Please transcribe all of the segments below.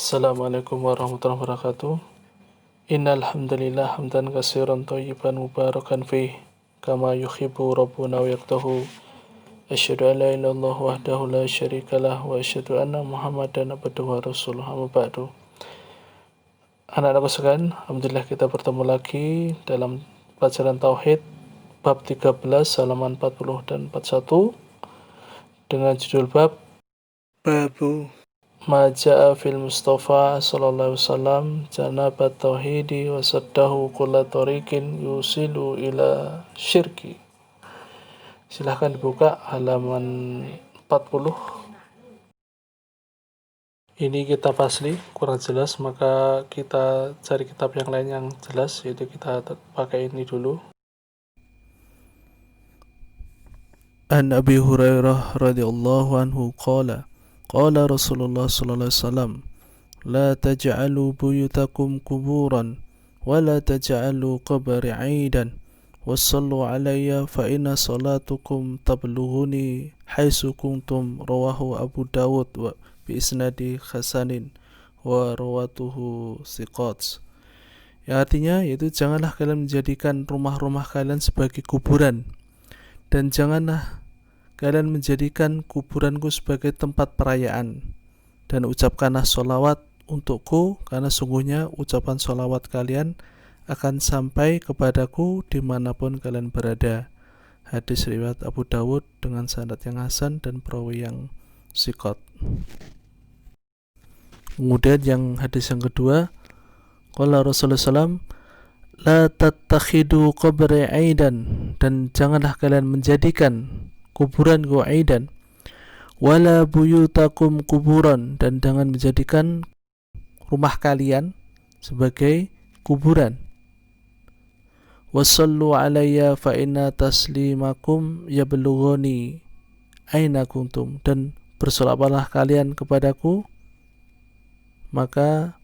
Assalamualaikum warahmatullahi wabarakatuh. Innal hamdalillah hamdan katsiran thayyiban mubarakan fih kama yuhibbu rabbuna wa yardahu. Asyhadu an la ilaha illallah wahdahu la syarikalah wa asyhadu anna Muhammadan abduhu wa rasuluh. Amma ba'du. Anak-anakku sekalian, alhamdulillah kita bertemu lagi dalam pelajaran tauhid bab 13 halaman 40 dan 41 dengan judul bab Babu Maja'a fil Mustafa sallallahu alaihi wasallam janabat tauhidi wa saddahu kulla tariqin yusilu ila syirki. Silahkan dibuka halaman 40. Ini kitab asli, kurang jelas, maka kita cari kitab yang lain yang jelas, yaitu kita pakai ini dulu. An Abi Hurairah radhiyallahu anhu qala qala Rasulullah sallallahu alaihi wasallam la taj'alu buyutakum kuburan wa la taj'alu qabri 'aidan wassallu 'alayya fa inna salatukum tablughuni haitsu kuntum. Rawahu Abu Dawud wa bi isnadi hasanin wa rawatuhu thiqat. Yang artinya yaitu janganlah kalian menjadikan rumah-rumah kalian sebagai kuburan, dan janganlah kalian menjadikan kuburanku sebagai tempat perayaan, dan ucapkanlah sholawat untukku, karena sungguhnya ucapan sholawat kalian akan sampai kepadaku dimanapun kalian berada. Hadis riwayat Abu Dawud dengan sanad yang hasan dan perawi yang thiqat. Kemudian yang hadis yang kedua, qala Rasulullah SAW, la tattakhidu qabri aidan, dan janganlah kalian menjadikan kuburanku aidan, wala buyutakum kuburan, dan jangan menjadikan rumah kalian sebagai kuburan. Wassallu alayya fa inna taslimakum yablughuni aina kuntum, dan bersolawatlah kalian kepadaku, maka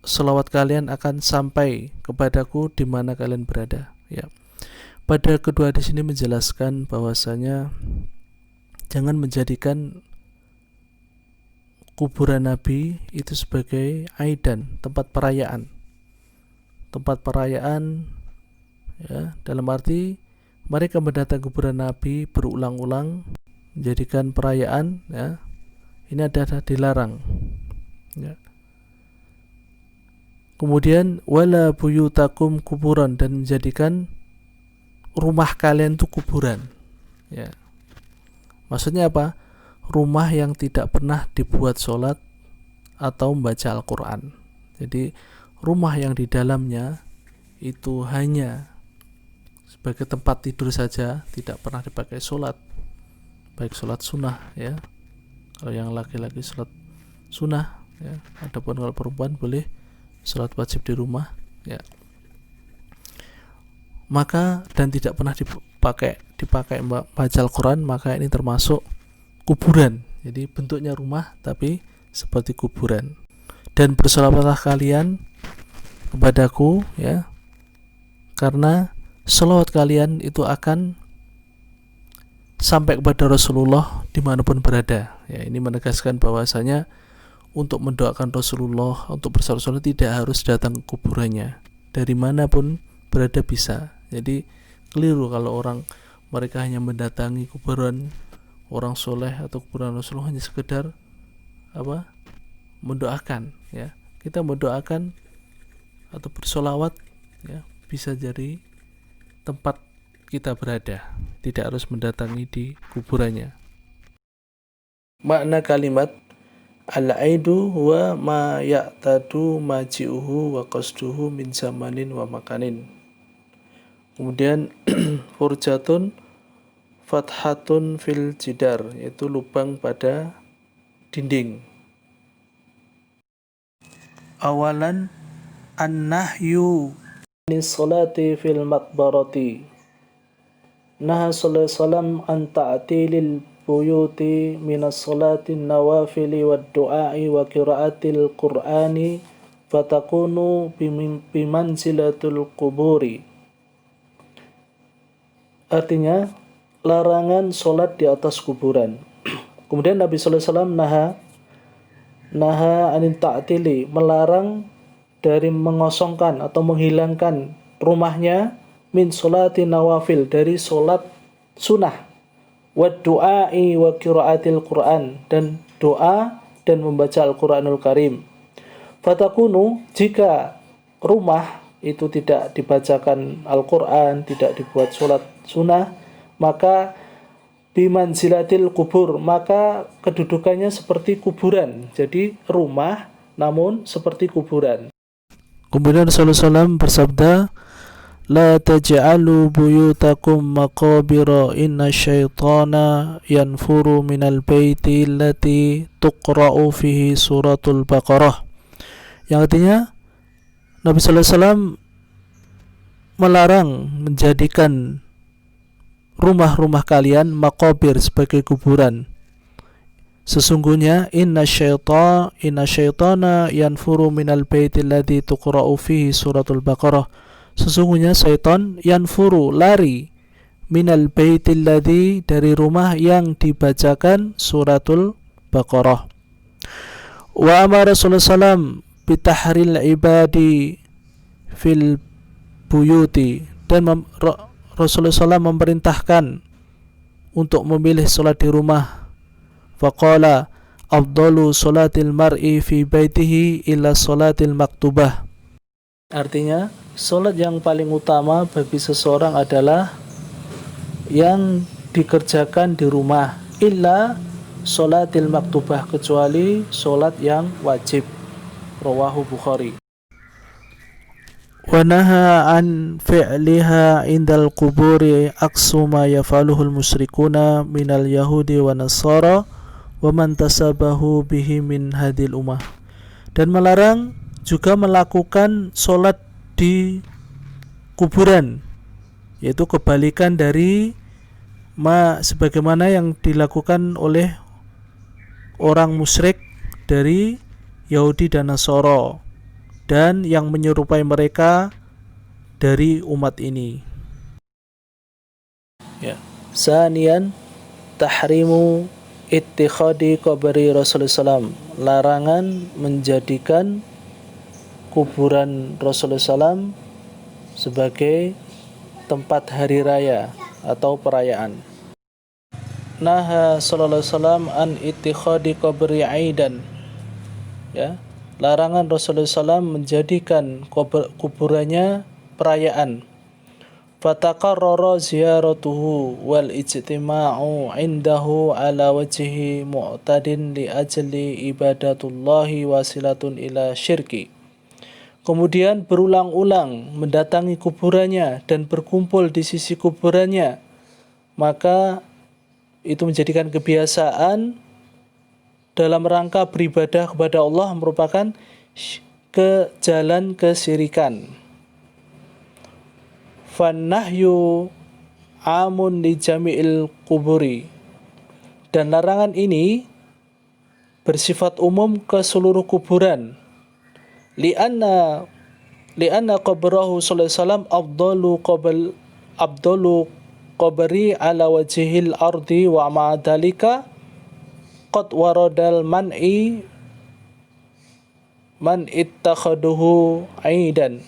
selawat kalian akan sampai kepadaku di mana kalian berada. Ya. Pada kedua hadis ini menjelaskan bahwasanya jangan menjadikan kuburan Nabi itu sebagai aidan, tempat perayaan. Tempat perayaan, ya, dalam arti mereka mendatangi kuburan Nabi berulang-ulang, menjadikan perayaan, ya, ini adalah dilarang. Ya. Kemudian wala buyutakum kuburan, dan menjadikan rumah kalian itu kuburan. Ya. Maksudnya apa? Rumah yang tidak pernah dibuat sholat atau membaca Al-Quran. Jadi rumah yang di dalamnya itu hanya sebagai tempat tidur saja, tidak pernah dipakai sholat, baik sholat sunnah, ya. Kalau yang laki-laki sholat sunnah, ya. Adapun kalau perempuan boleh sholat wajib di rumah, ya. Maka dan tidak pernah dipakai baca Al-Quran, maka ini termasuk kuburan. Jadi bentuknya rumah tapi seperti kuburan. Dan bersolawatlah kalian kepadaku, ya, karena selawat kalian itu akan sampai kepada Rasulullah dimanapun berada. Ya, ini menegaskan bahwasanya untuk mendoakan Rasulullah, untuk bersolawat tidak harus datang ke kuburannya, dari manapun berada bisa. Jadi keliru kalau mereka hanya mendatangi kuburan orang soleh atau kuburan Rasulullah hanya sekedar mendoakan, ya. Kita mendoakan atau bersolawat, ya, bisa jadi tempat kita berada, tidak harus mendatangi di kuburannya. Makna kalimat al-aidu huwa ma ya'tadu maji'uhu wa qasduhu min zamanin wa makanin. Kemudian furjatun fathatun fil jidar, yaitu lubang pada dinding. Awalan an-nahyu anis salati fil maqbarati. Naha sallallahu alaihi wasallam an ta'tilil buyuti minas salati nawafili wad du'ai wa qiraatil qur'ani fatakunu bimanzilatul quburi. Artinya larangan sholat di atas kuburan. Kemudian Nabi sallallahu alaihi wasallam naha anil ta'tili, melarang dari mengosongkan atau menghilangkan rumahnya, min sholati nawafil, dari solat sunnah, wa du'ai wa qiraatil Qur'an, dan doa dan membaca Al-Qur'anul Karim. Fatakunu, jika rumah itu tidak dibacakan Al-Qur'an, tidak dibuat solat sunnah, maka bimanzilatil kubur, maka kedudukannya seperti kuburan. Jadi rumah namun seperti kuburan. Kemudian Rasulullah SAW bersabda, la taj'alu buyutakum maqabira, inna syaitana yanfuru minal baiti allati tuqra'u fihi suratul Baqarah. Yang artinya Nabi sallallahu alaihi wasallam melarang menjadikan rumah-rumah kalian maqabir, sebagai kuburan. Sesungguhnya inna syaitana yanfuru minal baiti alladhi tuqra'u fihi suratul Baqarah. Sesungguhnya syaitan yanfuru, lari, minal baiti alladhi, dari rumah yang dibacakan suratul Baqarah. Wa amara Rasulullah SAW bitahril ibadi fil buyuti, dan Rasulullah SAW memerintahkan untuk memilih solat di rumah. Faqala afdalu solatil mar'i fi baitihi illa solatil maktubah. Artinya, solat yang paling utama bagi seseorang adalah yang dikerjakan di rumah, illa solatil maktubah, kecuali solat yang wajib. Rawahu Bukhari. Wa naha an fi'liha indal quburi aqsu ma yaf'aluhul musyrikuna minal yahudi wa nasara wa man tasabahu bihi min hadil ummah. Dan melarang juga melakukan solat di kuburan, yaitu kebalikan dari sebagaimana yang dilakukan oleh orang musyrik dari Yahudi dan Nasara, dan yang menyerupai mereka dari umat ini. Ya. Sanian, tahrimu ittikhadi qabri Rasulullah SAW, larangan menjadikan kuburan Rasulullah SAW sebagai tempat hari raya atau perayaan. Naha sallallahu alaihi wasallam an ittikhadi qabri aidan. Ya, larangan Rasulullah SAW menjadikan kuburannya perayaan. Fataqarrara ziyaratuhu wal ijtima'u indahu ala wajhi mu'tadin li ajli ibadatullahi wasilatun ila syirki. Kemudian berulang-ulang mendatangi kuburannya dan berkumpul di sisi kuburannya, maka itu menjadikan kebiasaan dalam rangka beribadah kepada Allah, merupakan jalan kesyirikan. Fannahyu amun li jami'il kuburi, dan larangan ini bersifat umum ke seluruh kuburan. Lianna qabrahu sallallahu alaihi wasallam afdalu qabri ala wajhil ardi wa ma'adalika qad waradal man ittakhaduhu aidan.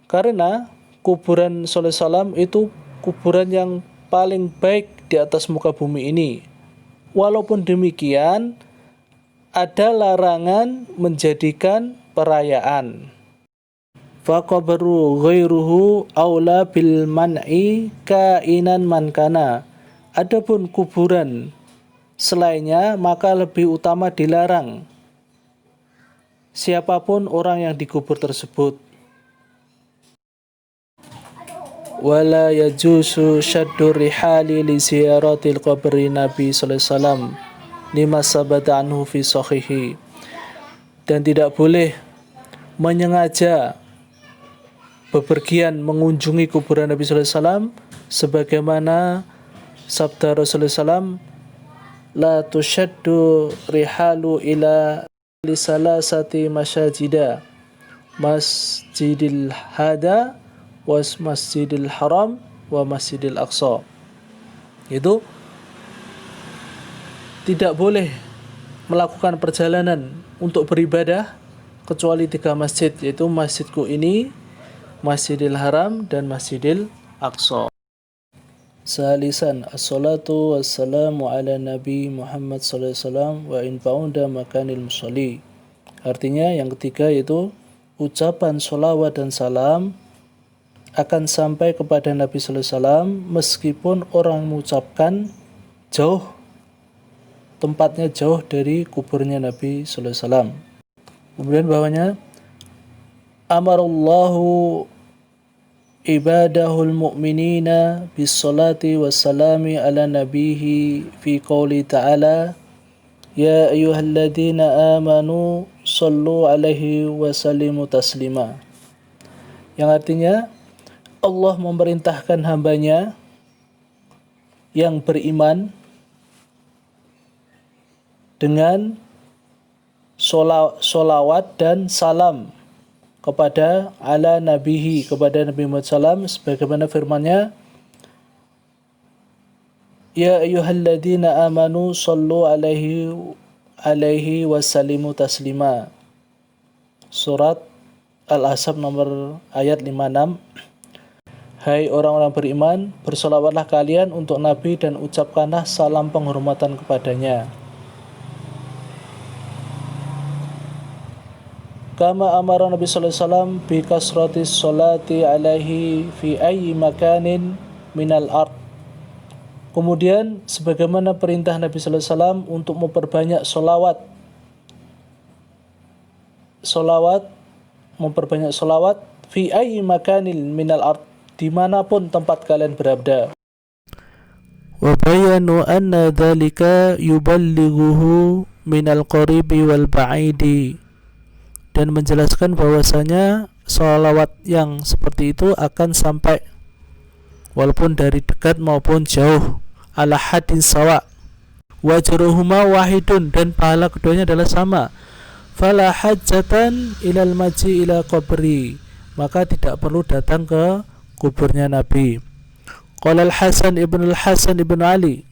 Karena kuburan Sallallahu Alaihi Wasallam itu kuburan yang paling baik di atas muka bumi ini. Walaupun demikian, ada larangan menjadikan perayaan. Faqabru ghairuhu aula bil man'i kainan man kana. Adapun kuburan selainnya maka lebih utama dilarang, siapapun orang yang dikubur tersebut. Wala yajuzu syaddu rihali li ziyaratil qabri Nabi sallallahu alaihi wasallam lima sabata anhu fi sahihi. Dan tidak boleh menyengaja bepergian mengunjungi kuburan Nabi sallallahu alaihi wasallam, sebagaimana sabda Rasulullah SAW, la tushaddu rihalu ila li salasati masyajida, masjidil hada was masjidil haram wa masjidil aqsa. Itu tidak boleh melakukan perjalanan untuk beribadah kecuali 3 masjid, yaitu masjidku ini, Masjidil Haram, dan Masjidil Aqsa. Salisan as-salatu wassalamu ala Nabi Muhammad sallallahu alaihi wasallam wa in ba'unda makanil musalli. Artinya yang ketiga yaitu ucapan sholawat dan salam akan sampai kepada Nabi sallallahu alaihi wasallam meskipun orang mengucapkan jauh, tempatnya jauh dari kuburnya Nabi sallallahu alaihi wasallam. Kemudian bawahnya amarallahu ibadahul mu'minina bis salati wassalami ala nabihi fi qouli ta'ala ya ayyuhalladzina amanu sallu alaihi wa sallimu taslima, yang artinya Allah memerintahkan hambanya yang beriman dengan sholawat dan salam kepada ala nabihi, kepada Nabi Muhammad SAW, sebagaimana firman-Nya ya ayyuhalladzina amanu sallu alaihi wasallimu taslima. Surat Al-Ahzab nomor ayat 56. Hai orang-orang beriman, bersolawatlah kalian untuk Nabi dan ucapkanlah salam penghormatan kepadanya. Kama amara Nabi sallallahu alaihi wasallam bi kasratis sholati alaihi fi ayyi makanin minal ard. Kemudian sebagaimana perintah Nabi sallallahu alaihi wasallam untuk memperbanyak memperbanyak sholawat fi ayyi makanin minal ard, dimanapun tempat kalian berada. Wa bayanu anna dhalika yuballighuhu minal qaribi wal ba'idi, dan menjelaskan bahwasanya sholawat yang seperti itu akan sampai walaupun dari dekat maupun jauh, ala hadin sawa wajruhuma wahidun, dan pahala keduanya adalah sama. Fala hajjatan ilal maji ila qabri, maka tidak perlu datang ke kuburnya Nabi. Qala al-Hasan ibn Ali,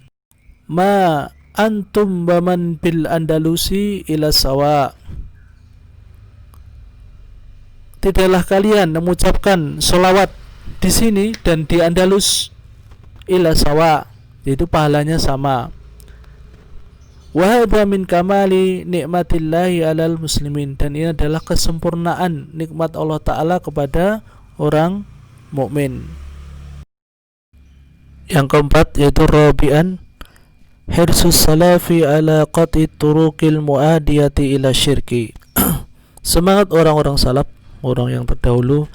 ma antum baman bil Andalusi ila sawa, tidaklah kalian mengucapkan sholawat di sini dan di Andalus ila sawa, yaitu pahalanya sama. Wa hadza min kamali nikmatillahi alal muslimin, dan ini adalah kesempurnaan nikmat Allah Ta'ala kepada orang mukmin. Yang keempat yaitu rabi'an hirsus salafi ala qat'i turuqil muadiyati ila syirki. Semangat orang-orang salaf, orang yang terdahulu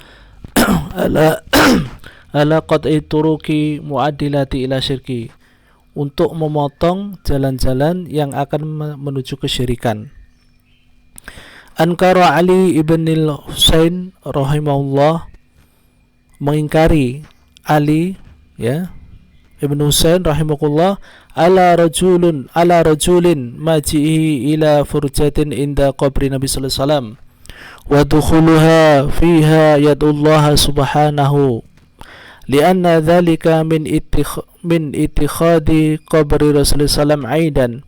ala qat'i turuqi mu'addilati ila syirki, untuk memotong jalan-jalan yang akan menuju kesyirikan. Ankara Ali ibn al-Husain rahimahullah, mengingkari Ali ibn Husain rahimahullah ala rajulin maji'i ila furjatin inda qabri Nabi sallallahu alaihi wasallam wa dukhuluha fiha yadullah subhanahu lianna dhalika min itikhadi qabri Rasulullah sallam aidan.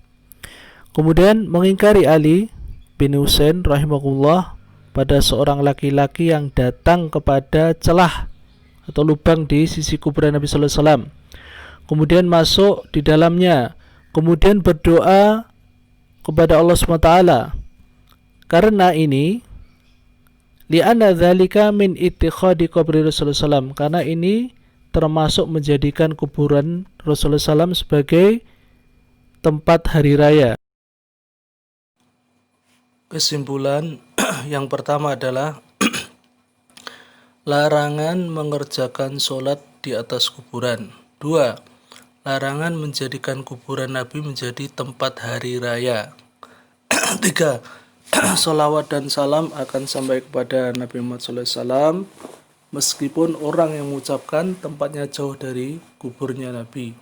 Kemudian mengingkari Ali bin Husain rahimahullah pada seorang laki-laki yang datang kepada celah atau lubang di sisi kuburan Nabi sallallahu alaihi wasallam, kemudian masuk di dalamnya, kemudian berdoa kepada Allah SWT. Karena ini li'anna dzalika min ittikhadi qabri Rasulullah SAW, karena ini termasuk menjadikan kuburan Rasulullah SAW sebagai tempat hari raya. Kesimpulan yang pertama adalah larangan mengerjakan sholat di atas kuburan. 2. Larangan menjadikan kuburan Nabi menjadi tempat hari raya. 3. Sholawat dan salam akan sampai kepada Nabi Muhammad SAW meskipun orang yang mengucapkan tempatnya jauh dari kuburnya Nabi.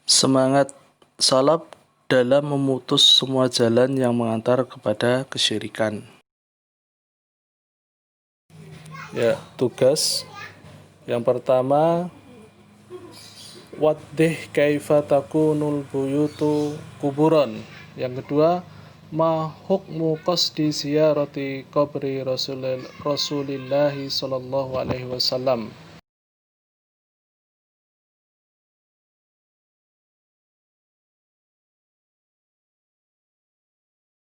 Semangat salaf dalam memutus semua jalan yang mengantar kepada kesyirikan. Ya, tugas yang pertama, Waddih kaifa takunul buyutu kuburan. Yang kedua, ma hukmu qasdi ziyarati qabri Rasulillah sallallahu alaihi wasallam.